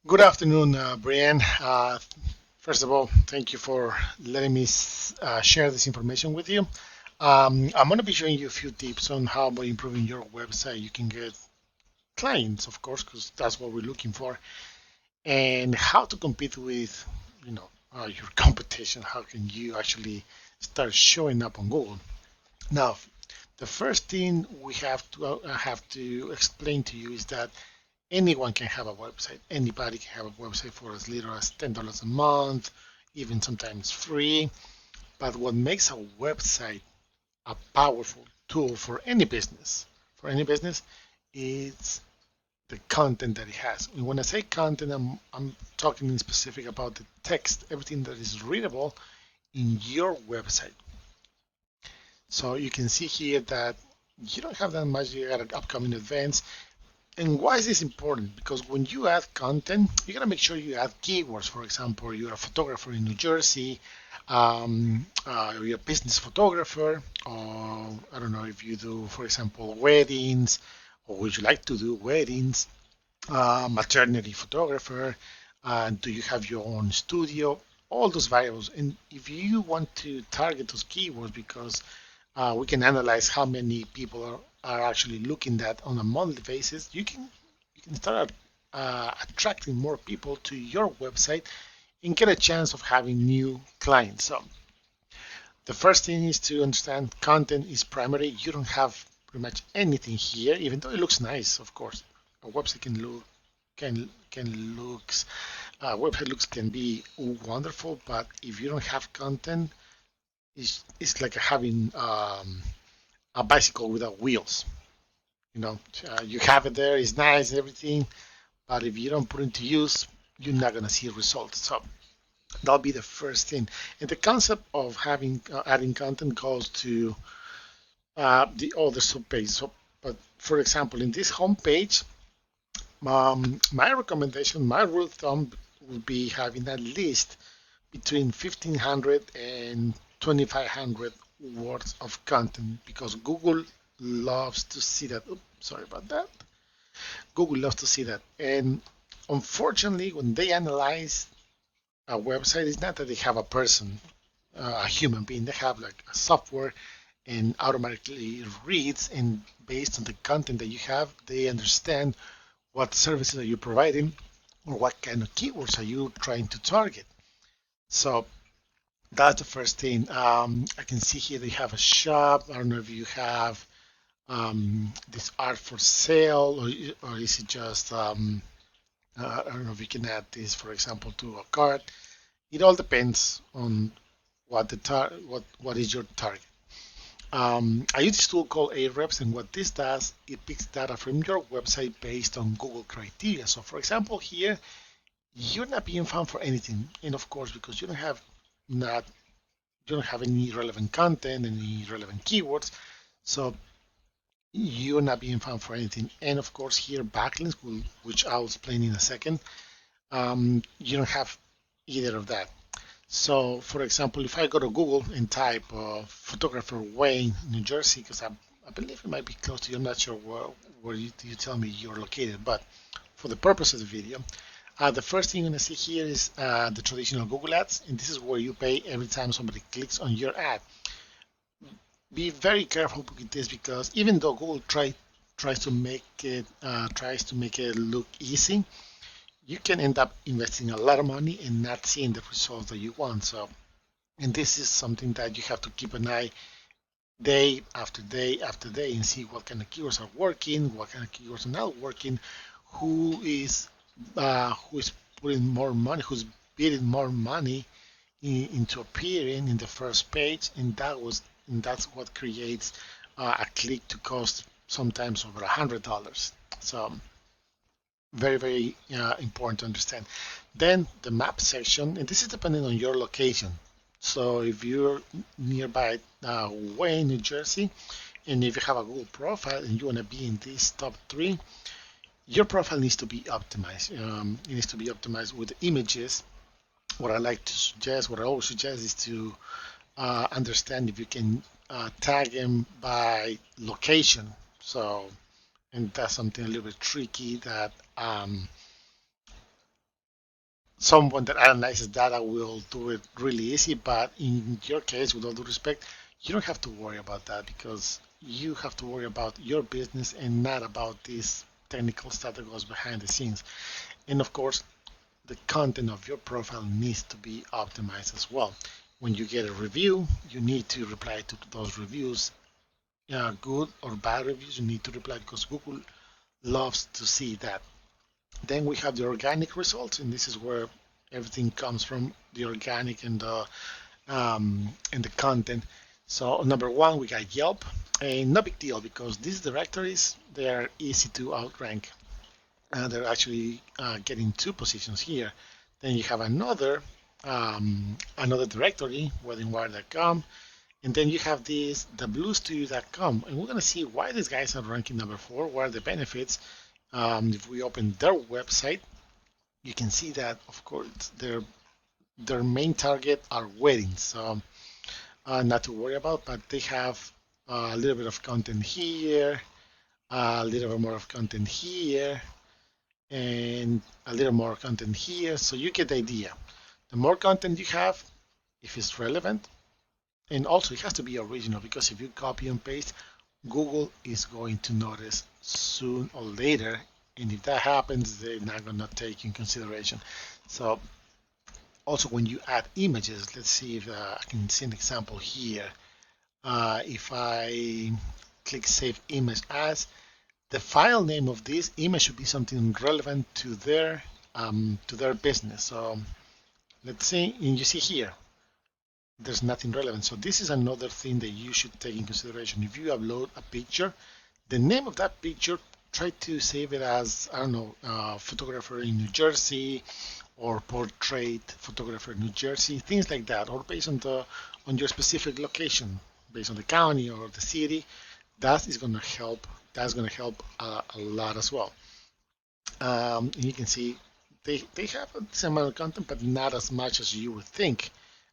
Good afternoon, Brianne. First of all, thank you for letting me share this information with you. I'm going to be showing you a few tips on how, by improving your website, you can get clients, of course, because that's what we're looking for, and how to compete with, your competition. How can you actually start showing up on Google? Now, the first thing we have to explain to you is that anyone can have a website. Anybody can have a website for as little as $10 a month, even sometimes free. But what makes a website a powerful tool for any business, is the content that it has. And when I say content, I'm talking in specific about the text, everything that is readable in your website. So you can see here that you don't have that much. You got an upcoming events. And why is this important? Because when you add content, you gotta make sure you add keywords. For example, you're a photographer in New Jersey, you're a business photographer, or I don't know if you do, for example, weddings, or would you like to do weddings, maternity photographer, do you have your own studio? All those variables. And if you want to target those keywords, because we can analyze how many people are actually looking at on a monthly basis, you can start attracting more people to your website and get a chance of having new clients. So the first thing is to understand content is primary. You don't have pretty much anything here, even though it looks nice. Of course, a website can looks website looks can be wonderful, but if you don't have content, it's like having a bicycle without wheels. You know, you have it there, it's nice, everything, but if you don't put it into use, you're not gonna see results. So that'll be the first thing. And the concept of having adding content goes to the other subpage. So, but for example, in this homepage, my recommendation, my rule of thumb would be having at least between 1,500 and 2,500 words of content, because Google loves to see that. Oops, sorry about that. Google loves to see that. And unfortunately, when they analyze a website, it's not that they have a person, a human being. They have like a software and automatically reads, and based on the content that you have, they understand what services are you providing or what kind of keywords are you trying to target. So that's the first thing. I can see here they have a shop. I don't know if you have this art for sale, or is it just, I don't know if you can add this, for example, to a cart. It all depends on what is your target. I use this tool called Ahrefs, and what this does, it picks data from your website based on Google criteria. So, for example, here you're not being found for anything, and of course, because not you don't have any relevant content, any relevant keywords, so you're not being found for anything. And of course, here backlinks, which I'll explain in a second, you don't have either of that. So, for example, if I go to Google and type photographer Wayne, New Jersey, because I believe it might be close to you, I'm not sure where you tell me you're located, but for the purpose of the video, the first thing you're going to see here is the traditional Google Ads, and this is where you pay every time somebody clicks on your ad. Be very careful with this, because even though Google tries to make it look easy, you can end up investing a lot of money and not seeing the results that you want. So, and this is something that you have to keep an eye day after day after day and see what kind of keywords are working, what kind of keywords are not working, who is putting more money, who's bidding more money into appearing in the first page, and that's what creates a click to cost sometimes over $100. So very, very important to understand. Then the map section, and this is depending on your location. So if you're nearby Wayne, New Jersey, and if you have a Google profile and you want to be in these top three, your profile needs to be optimized. It needs to be optimized with images what I like to suggest, what I always suggest is to understand if you can tag them by location. So, and that's something a little bit tricky that someone that analyzes data will do it really easy. But in your case, with all due respect, you don't have to worry about that because you have to worry about your business and not about this technical stuff that goes behind the scenes. And of course, the content of your profile needs to be optimized as well. When you get a review, you need to reply to those reviews. Good or bad reviews, you need to reply because Google loves to see that. Then we have the organic results, and this is where everything comes from, the organic and the content. So number one, we got Yelp, and no big deal because these directories they are easy to outrank. They're actually getting two positions here. Then you have another directory, weddingwire.com, and then you have this the bluestudio.com, and we're gonna see why these guys are ranking number four. What are the benefits? If we open their website, you can see that of course their main target are weddings. So not to worry about, but they have a little bit of content here, a little bit more of content here, and a little more content here. So you get the idea. The more content you have, if it's relevant, and also it has to be original because if you copy and paste, Google is going to notice soon or later. And if that happens, they're not going to take in consideration. So also when you add images, let's see if I can see an example here. If I click Save Image As, the file name of this image should be something relevant to their business. So let's see, and you see here, there's nothing relevant. So this is another thing that you should take in consideration. If you upload a picture, the name of that picture, try to save it as, I don't know, photographer in New Jersey or portrait photographer in New Jersey, things like that, or based on your specific location, based on the county or the city. That is going to help. That's going to help a lot as well. And you can see they have a decent amount of content, but not as much as you would think.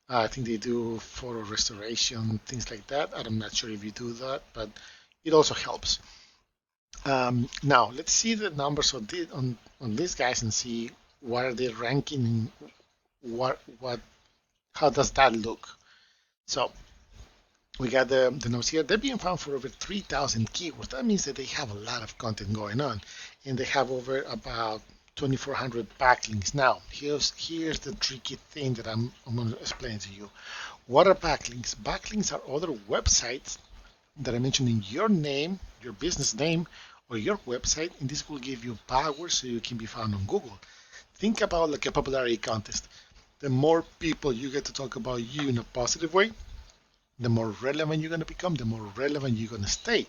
I think they do photo restoration, things like that. I'm not sure if you do that, but it also helps. Now let's see the numbers on these guys and see what are they ranking. What how does that look? So we got the notes here. They're being found for over 3,000 keywords. That means that they have a lot of content going on, and they have over about 2,400 backlinks. Now, here's the tricky thing that I'm going to explain to you. What are backlinks? Backlinks are other websites that I mentioned in your name, your business name, or your website, and this will give you power so you can be found on Google. Think about like a popularity contest. The more people you get to talk about you in a positive way, the more relevant you're going to become, the more relevant you're going to stay.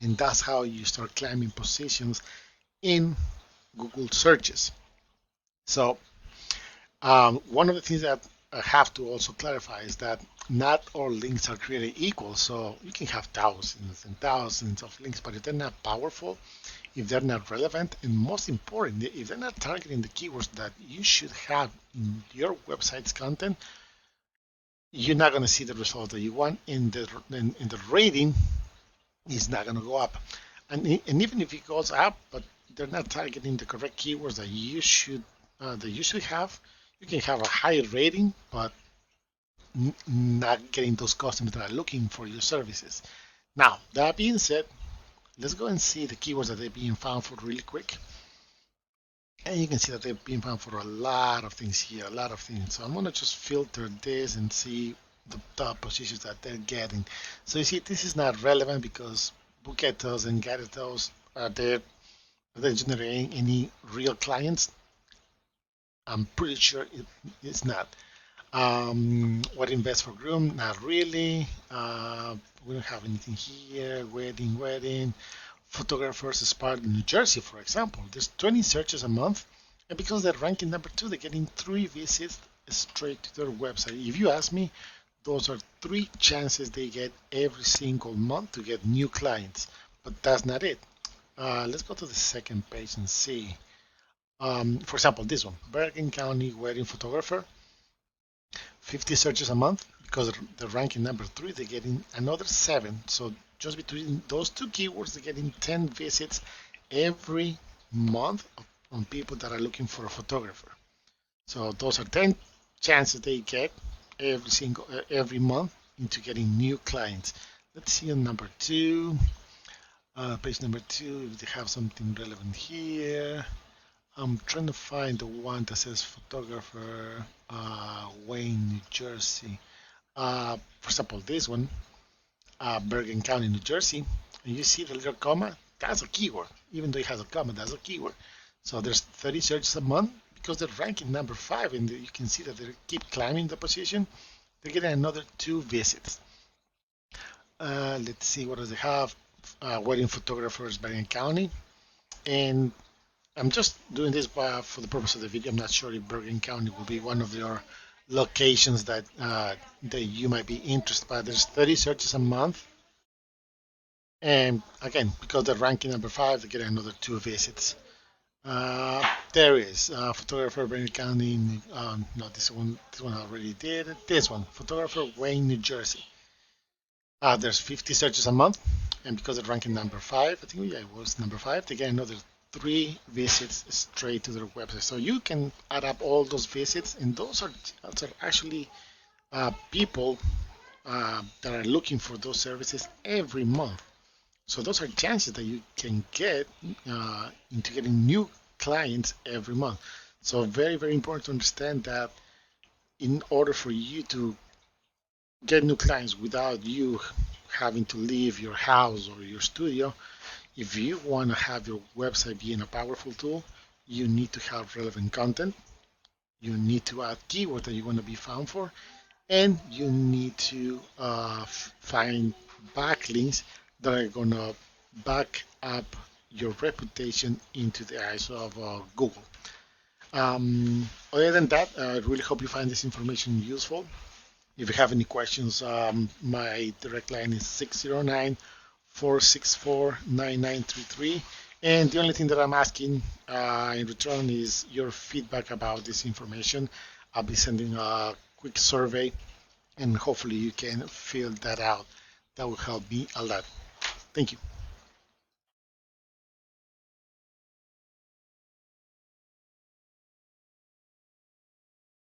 And that's how you start climbing positions in Google searches. So, one of the things that I have to also clarify is that not all links are created equal. So, you can have thousands and thousands of links, but if they're not powerful, if they're not relevant, and most importantly, if they're not targeting the keywords that you should have in your website's content, you're not going to see the results that you want, and the rating is not going to go up. And even if it goes up, but they're not targeting the correct keywords that you should have, you can have a higher rating, but not getting those customers that are looking for your services. Now, that being said, let's go and see the keywords that they're being found for really quick. And you can see that they're being found for a lot of things here, a lot of things. So I'm going to just filter this and see the top positions that they're getting. So you see, this is not relevant because Buketos and Gatetos are they generating any real clients? I'm pretty sure it's not. What invest for groom? Not really. We don't have anything here. Wedding. Photographers Spark in New Jersey, for example. There's 20 searches a month, and because they're ranking number two, they're getting 3 visits straight to their website. If you ask me, those are 3 chances they get every single month to get new clients, but that's not it. Let's go to the second page and see. For example, this one, Bergen County wedding photographer. 50 searches a month. Because they're ranking number three, they're getting another seven. So just between those two keywords, they're getting 10 visits every month on people that are looking for a photographer. So those are 10 chances they get every month into getting new clients. Let's see on number two, page number two, if they have something relevant here. I'm trying to find the one that says photographer, Wayne, New Jersey. For example, this one, Bergen County, New Jersey, and you see the little comma, that's a keyword. Even though it has a comma, that's a keyword. So there's 30 searches a month because they're ranking number five, and you can see that they keep climbing the position. They're getting another two visits. Let's see what does they have. Wedding photographers, Bergen County, and I'm just doing this for the purpose of the video. I'm not sure if Bergen County will be one of your locations that you might be interested by. There's 30 searches a month, and again, because they're ranking number five, they get another two visits. There is photographer Bergen County. No, this one I already did. This one, photographer Wayne, New Jersey. There's 50 searches a month, and because they're ranking number five, I think yeah, it was number five, they get another three visits straight to their website. So you can add up all those visits, and those are actually people that are looking for those services every month. So those are chances that you can get into getting new clients every month. So very, very important to understand that in order for you to get new clients without you having to leave your house or your studio, if you want to have your website being a powerful tool, you need to have relevant content. You need to add keywords that you want to be found for, and you need to find backlinks that are going to back up your reputation into the eyes of Google. Other than that, I really hope you find this information useful. If you have any questions, my direct line is 609-464-9933. And the only thing that I'm asking in return is your feedback about this information. I'll be sending a quick survey, and hopefully you can fill that out. That will help me a lot. Thank you.